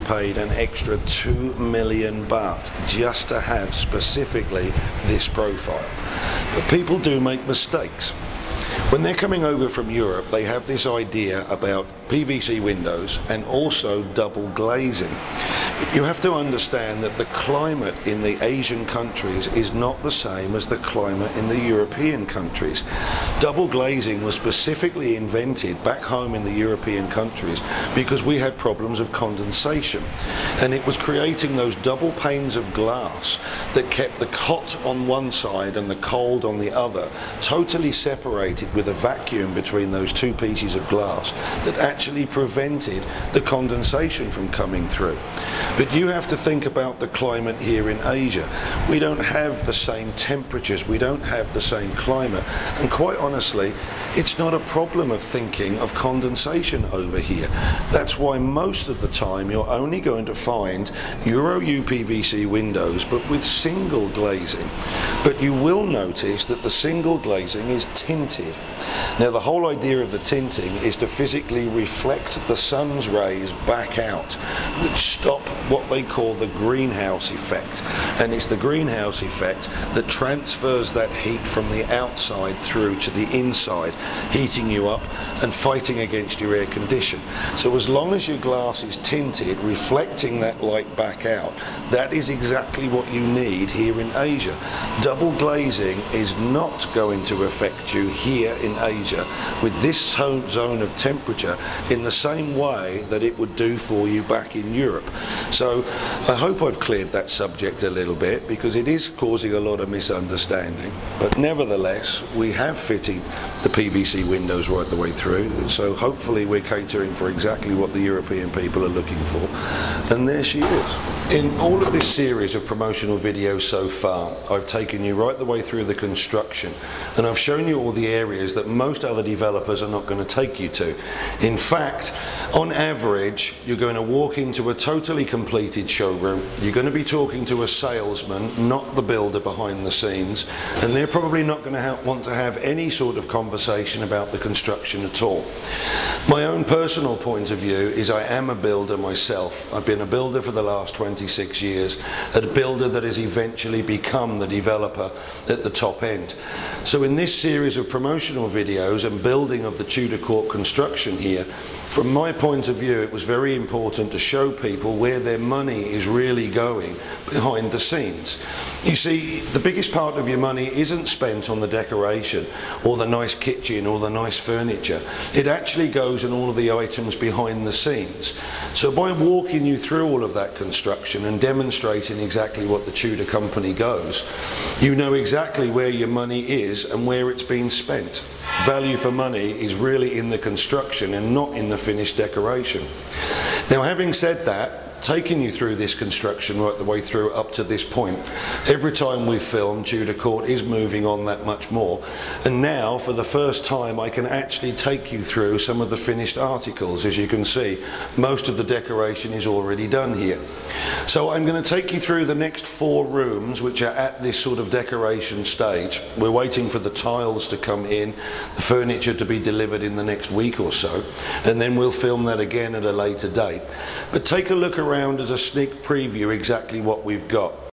paid an extra 2 million baht just to have specifically this profile. But people do make mistakes. When they're coming over from Europe, they have this idea about PVC windows and also double glazing. You have to understand that the climate in the Asian countries is not the same as the climate in the European countries. Double glazing was specifically invented back home in the European countries because we had problems of condensation, and it was creating those double panes of glass that kept the hot on one side and the cold on the other, totally separated with a vacuum between those two pieces of glass that actually prevented the condensation from coming through. But you have to think about the climate here in Asia. We don't have the same temperatures, we don't have the same climate, and quite honestly, it's not a problem of thinking of condensation over here. That's why most of the time you're only going to find Euro UPVC windows but with single glazing. But you will notice that the single glazing is tinted. Now the whole idea of the tinting is to physically reflect the sun's rays back out, which stop what they call the greenhouse effect. And it's the greenhouse effect that transfers that heat from the outside through to the inside, heating you up and fighting against your air condition. So as long as your glass is tinted, reflecting that light back out, that is exactly what you need here in Asia. Double glazing is not going to affect you here in Asia with this zone of temperature in the same way that it would do for you back in Europe. So I hope I've cleared that subject a little bit, because it is causing a lot of misunderstanding. But nevertheless, we have fitted the PVC windows right the way through, so hopefully we're catering for exactly what the European people are looking for. And there she is. In all of this series of promotional videos so far, I've taken you right the way through the construction, and I've shown you all the areas that most other developers are not going to take you to. In fact, on average, you're going to walk into a totally completed showroom, you're going to be talking to a salesman, not the builder behind the scenes, and they're probably not going to want to have any sort of conversation about the construction at all. My own personal point of view is I am a builder myself. I've been a builder for the last 26 years, a builder that has eventually become the developer at the top end. So in this series of promotional videos and building of the Tudor Court construction here, from my point of view, it was very important to show people where their money is really going behind the scenes. You see, the biggest part of your money isn't spent on the decoration or the nice kitchen or the nice furniture. It actually goes in all of the items behind the scenes. So by walking you through all of that construction and demonstrating exactly what the Tudor company goes, you know exactly where your money is and where it's been spent. Value for money is really in the construction and not in the finished decoration. Now, having said that, taking you through this construction right the way through up to this point, every time we film, Tudor Court is moving on that much more, and now for the first time I can actually take you through some of the finished articles. As you can see, most of the decoration is already done here. So I'm going to take you through the next 4 rooms which are at this sort of decoration stage. We're waiting for the tiles to come in, the furniture to be delivered in the next week or so, and then we'll film that again at a later date. But take a look around as a sneak preview exactly what we've got.